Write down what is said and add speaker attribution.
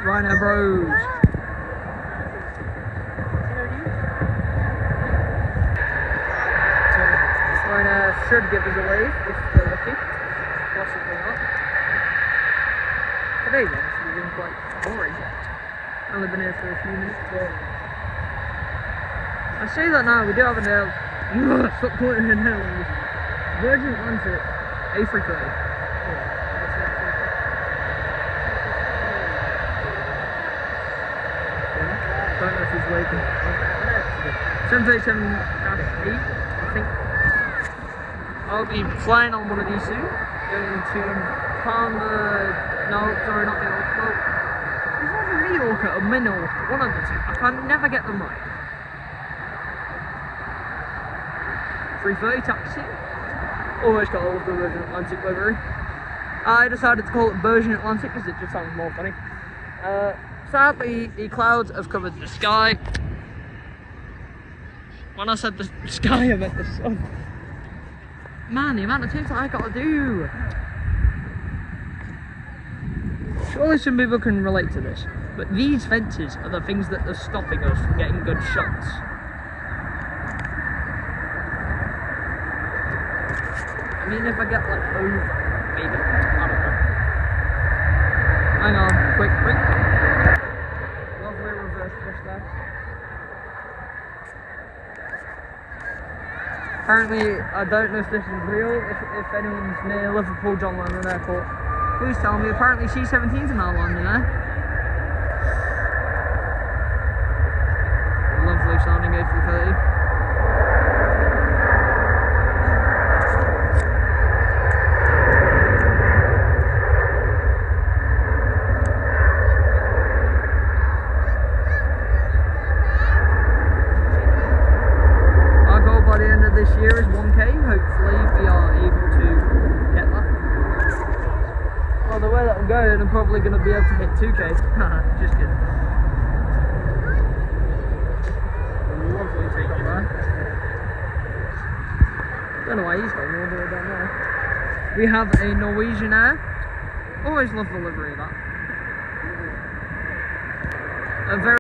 Speaker 1: Ryanair Bros. Ryanair should give us a wave if they're lucky. Possibly not. Today's honestly been quite boring. I've only been here for a few minutes. I say that now, we do have an air. Stop calling it an airline. Virgin Atlantic Africa. Don't know if he's waiting. 737-8, I think. I'll be flying on one of these soon. Going to Palma. No, sorry, not Mallorca. It's either Mallorca or Minorca. One of the two. I can never get them right. 330 taxi. Always got all of the Virgin Atlantic livery. I decided to call it Virgin Atlantic because it just sounds more funny. Sadly, the clouds have covered the sky. When I said the sky, I meant the sun. Man, the amount of things that I gotta do. Surely some people can relate to this, but these fences are the things that are stopping us from getting good shots. I mean, if I get like over, maybe. I don't know. Hang on, quick. Lovely reverse push there. Apparently, I don't know if this is real. If anyone's near Liverpool John Lennon Airport, please tell me. Apparently, C-17s are now landing there. Lovely sounding A330. This year is 1k, hopefully we are able to get that. Well, the way that I'm going, I'm probably going to be able to hit 2k. Just kidding. Lovely take up there. Don't know why he's going all the way down there. We have a Norwegian Air. Always love the livery of that. A very